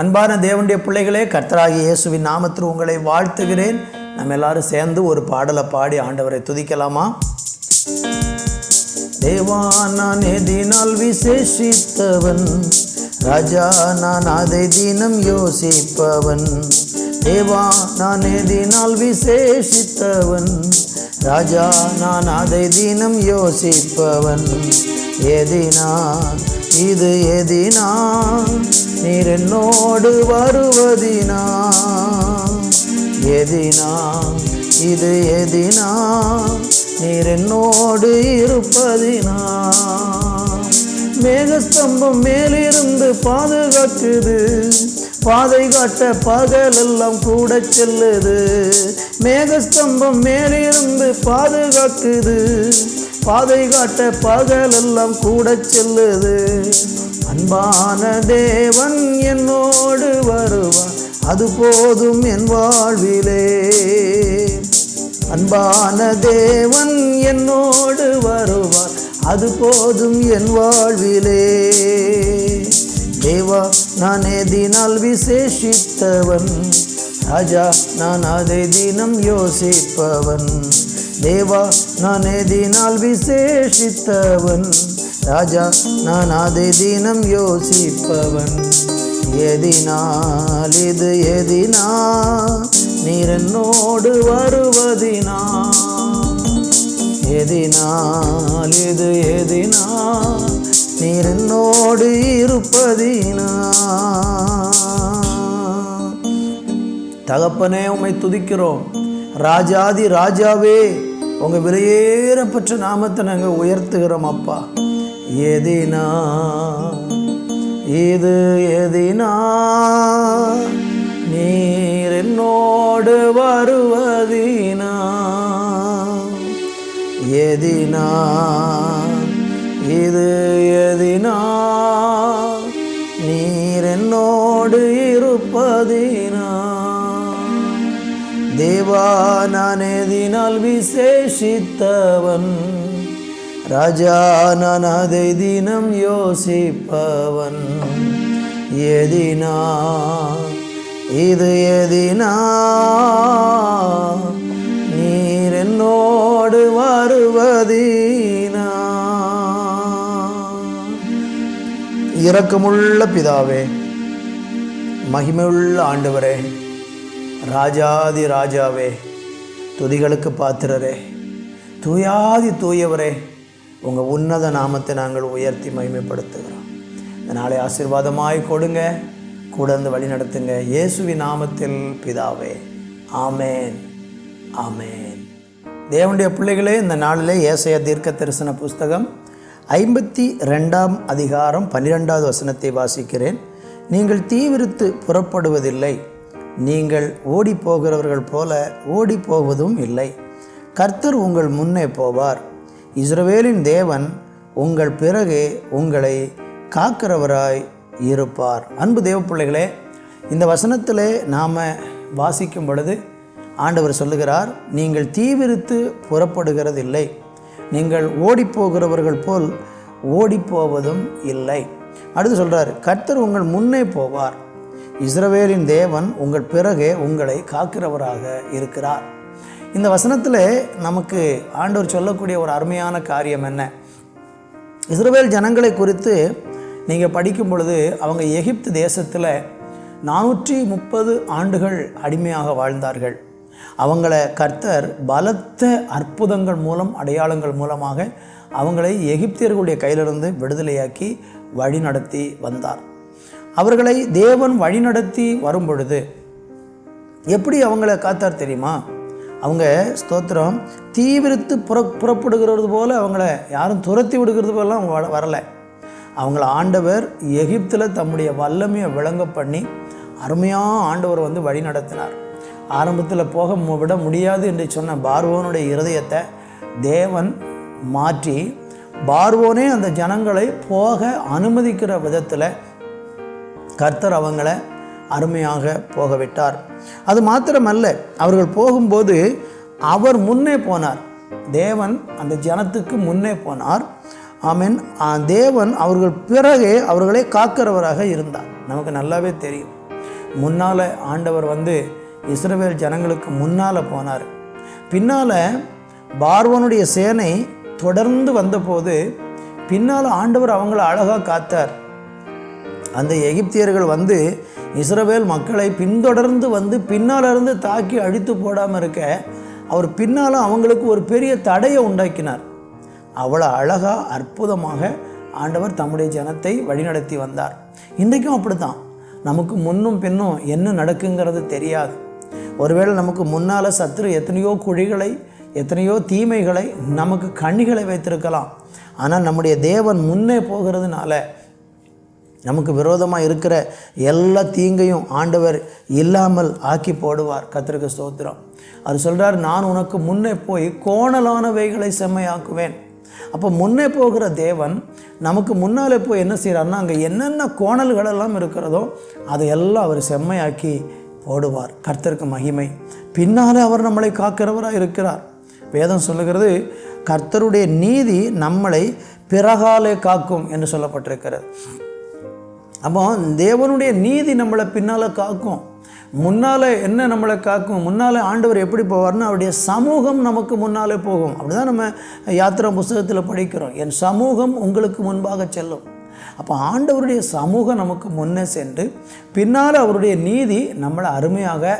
அன்பான தேவனுடைய பிள்ளைகளே, கர்த்தராகிய இயேசுவின் நாமத்தில் உங்களை வாழ்த்துகிறேன். நம்ம எல்லாரும் சேர்ந்து ஒரு பாடலை பாடி ஆண்டவரை துதிக்கலாமா? தேவா, நான் எதினால் விசேஷித்தவன், ராஜா நான் அதை தினம் யோசிப்பவன். தேவா, நான் எதினால் விசேஷித்தவன், ராஜா நான் அதை தினம் யோசிப்பவன். எதினா இது எதினா, நீர் என்னோடு வருவதினா. எதினா இது எதினா, நீர் என்னோடு இருப்பதினா. மேகஸ்தம்பம் மேலிருந்து பாதுகாக்குது, பாதை காட்ட பகலெல்லாம் கூட செல்லுது. மேகஸ்தம்பம் மேலிருந்து பாதுகாக்குது, பாதை காட்ட பகலெல்லாம் கூட செல்லுது. அன்பான தேவன் என்னோடு வருவார், அது போதும் என் வாழ்விலே. அன்பான தேவன் என்னோடு வருவார், அது போதும் என் வாழ்விலே. தேவா, நான் எதினால் விசேஷித்தவன், ராஜா நான் அதை தினம் யோசிப்பவன். தேவா, நான் எதினால் விசேஷித்தவன், ராஜா நான் அதை தினம் யோசிப்பவன். எதினால் இது எதினா, நீர் என்னோடு வருவதினா. எதினால் இது எதினா, நீர் என்னோடு இருப்பதினா. தகப்பனே, உம்மை துதிக்கிறோம். ராஜாதி ராஜாவே, உங்கள் விலையேறப்பட்ட நாமத்தை நாங்கள் உயர்த்துகிறோம் அப்பா. எதினா இது எதினா, நீர் என்னோடு வருவதினா. எதினா இது எதினா, நீர் என்னோடு இருப்பதினா. தேவா, நான் எதினால் விசேஷித்தவன், ராஜா நான் அதை தினம் யோசிப்பவன். எதினா இது எதினா, நீர் என்னோடு வருவதினா. இரக்கமுள்ள பிதாவே, மகிமையுள்ள ஆண்டவரே, ராஜாதி ராஜாவே, துதிகளுக்கு பாத்திரரே, தூயாதி தூயவரே, உங்கள் உன்னத நாமத்தை நாங்கள் உயர்த்தி மகிமைப்படுத்துகிறோம். இந்த நாளை ஆசீர்வாதமாய் கொடுங்க, கூட இருந்து வழி நடத்துங்க. இயேசுவின் நாமத்தில் பிதாவே, ஆமேன் ஆமேன். தேவனுடைய பிள்ளைகளே, இந்த நாளிலே ஏசாயா தீர்க்க தரிசன புஸ்தகம் 52ஆம் அதிகாரம் 12வது வசனத்தை வாசிக்கிறேன். நீங்கள் தீவிரித்து புறப்படுவதில்லை, நீங்கள் ஓடி போகிறவர்கள் போல ஓடி போவதும் இல்லை. கர்த்தர் உங்கள் முன்னே போவார், இஸ்ரவேலின் தேவன் உங்கள் பிறகே உங்களை காக்கிறவராய் இருப்பார். அன்பு தேவ பிள்ளைகளே, இந்த வசனத்திலே நாம் வாசிக்கும் பொழுது ஆண்டவர் சொல்லுகிறார், நீங்கள் தீவிரித்து புறப்படுகிறதில்லை, நீங்கள் ஓடி போகிறவர்கள் போல் ஓடி போவதும் இல்லை. அடுத்து சொல்கிறார், கர்த்தர் உங்கள் முன்னே போவார், இஸ்ரவேலின் தேவன் உங்கள் பிறகே உங்களை காக்கிறவராக இருக்கிறார். இந்த வசனத்தில் நமக்கு ஆண்டவர் சொல்லக்கூடிய ஒரு அருமையான காரியம் என்ன? இஸ்ரவேல் ஜனங்களை குறித்து நீங்கள் படிக்கும் பொழுது, அவங்க எகிப்து தேசத்தில் 430 ஆண்டுகள் அடிமையாக வாழ்ந்தார்கள். அவங்கள கர்த்தர் பலத்த அற்புதங்கள் மூலம், அடையாளங்கள் மூலமாக அவங்களை எகிப்தியர்களுடைய கையிலிருந்து விடுதலையாக்கி வழி நடத்தி வந்தார். அவர்களை தேவன் வழிநடத்தி வரும் பொழுது எப்படி அவங்கள காத்தார் தெரியுமா? அவங்க ஸ்தோத்திரம் தீவிரித்து புறப்படுகிறது போல அவங்கள யாரும் துரத்தி விடுகிறது போல அவங்க வரலை. அவங்கள ஆண்டவர் எகிப்தில் தம்முடைய வல்லமையை விளங்க பண்ணி அருமையாக ஆண்டவர் வழி நடத்தினார். ஆரம்பத்தில் போக விட முடியாது என்று சொன்ன பார்வோனுடைய இருதயத்தை தேவன் மாற்றி, பார்வோனே அந்த ஜனங்களை போக அனுமதிக்கிற விதத்தில் கர்த்தர் அவங்கள அருமையாக போக விட்டார். அது மாத்திரமல்ல, அவர்கள் போகும்போது அவர் முன்னே போனார். தேவன் அந்த ஜனத்துக்கு முன்னே போனார். ஆமென். தேவன் அவர்கள் பிறகே அவர்களை காக்கிறவராக இருந்தார். நமக்கு நல்லாவே தெரியும். முன்னால் ஆண்டவர் இஸ்ரவேல் ஜனங்களுக்கு முன்னால் போனார். பின்னால் பார்வோனுடைய சேனை தொடர்ந்து வந்தபோது பின்னால் ஆண்டவர் அவங்கள அழகாக காத்தார். அந்த எகிப்தியர்கள் இஸ்ரவேல் மக்களை பின்தொடர்ந்து பின்னால் இருந்து தாக்கி அழித்து போடாமல் இருக்க அவர் பின்னால் அவங்களுக்கு ஒரு பெரிய தடையை உண்டாக்கினார். அவ்வளோ அழகாக அற்புதமாக ஆண்டவர் தம்முடைய ஜனத்தை வழிநடத்தி வந்தார். இன்றைக்கும் அப்படித்தான். நமக்கு முன்னும் பின்னும் என்ன நடக்குங்கிறது தெரியாது. ஒருவேளை நமக்கு முன்னால் சத்துரு எத்தனையோ குழிகளை, எத்தனையோ தீமைகளை, நமக்கு கண்ணிகளை வைத்திருக்கலாம். ஆனால் நம்முடைய தேவன் முன்னே போகிறதுனால நமக்கு விரோதமாக இருக்கிற எல்லா தீங்கையும் ஆண்டவர் இல்லாமல் ஆக்கி போடுவார். கர்த்தருக்கு ஸ்தோத்திரம். அவர் சொல்கிறார், நான் உனக்கு முன்னே போய் கோணலானவைகளை செம்மையாக்குவேன். அப்போ முன்னே போகிற தேவன் நமக்கு முன்னாலே போய் என்ன செய்கிறார்னா, அங்கே என்னென்ன கோணல்களெல்லாம் இருக்கிறதோ அதையெல்லாம் அவர் செம்மையாக்கி போடுவார். கர்த்தருக்கு மகிமை. பின்னாலே அவர் நம்மளை காக்கிறவராக இருக்கிறார். வேதம் சொல்லுகிறது, கர்த்தருடைய நீதி நம்மளை பிறகாலே காக்கும் என்று சொல்லப்பட்டிருக்கிறது. அப்போ தேவனுடைய நீதி நம்மளை பின்னால் காக்கும். முன்னால் என்ன நம்மளை காக்கும்? முன்னால் ஆண்டவர் எப்படி போவார்னா, அவருடைய சமூகம் நமக்கு முன்னாலே போகும். அப்படி தான் நம்ம யாத்திரா புஸ்தகத்தில் படிக்கிறோம், என் சமூகம் உங்களுக்கு முன்பாக செல்லும். அப்போ ஆண்டவருடைய சமூகம் நமக்கு முன்னே சென்று பின்னால் அவருடைய நீதி நம்மளை அருமையாக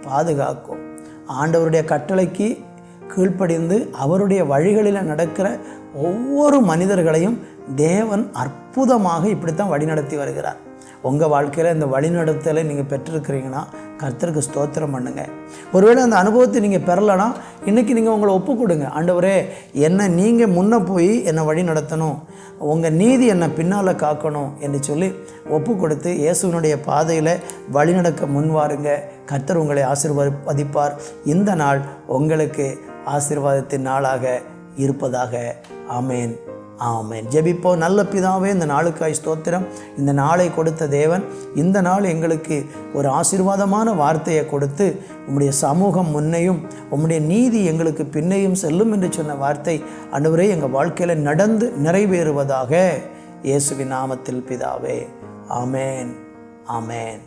பாதுகாக்கும். ஆண்டவருடைய கட்டளைக்கு கீழ்ப்படிந்து அவருடைய வழிகளில் நடக்கிற ஒவ்வொரு மனிதர்களையும் தேவன் அற்புதமாக இப்படித்தான் வழிநடத்தி வருகிறார். உங்கள் வாழ்க்கையில் இந்த வழிநடத்தலை நீங்கள் பெற்றிருக்கிறீங்கன்னா கர்த்தருக்கு ஸ்தோத்திரம் பண்ணுங்கள். ஒருவேளை அந்த அனுபவத்தை நீங்கள் பெறலைன்னா இன்றைக்கி நீங்கள் உங்களை ஒப்பு கொடுங்க. ஆண்டவரே, என்னை நீங்கள் முன்னே போய் என்னை வழி நடத்தணும், உங்கள் நீதி என்னை பின்னால் காக்கணும் என்று சொல்லி ஒப்பு கொடுத்து இயேசுவினுடைய பாதையில் வழிநடக்க முன்வாருங்க. கர்த்தர் உங்களை ஆசீர்வதிப்பார். இந்த நாள் உங்களுக்கு ஆசீர்வாதத்தின் நாளாக இருப்பதாக. ஆமேன், ஆமேன். ஜெபிப்போம். நல்ல பிதாவே, இந்த நாளுக்காய் ஸ்தோத்திரம். இந்த நாளை கொடுத்த தேவன் இந்த நாள் எங்களுக்கு ஒரு ஆசீர்வாதமான வார்த்தையை கொடுத்து, உம்முடைய சமூகம் முன்னையும் உம்முடைய நீதி எங்களுக்கு பின்னையும் செல்லும் என்று சொன்ன வார்த்தை ஆண்டவரே எங்கள் வாழ்க்கையில் நடந்து நிறைவேறுவதாக. இயேசுவின் நாமத்தில் பிதாவே. ஆமேன், ஆமேன்.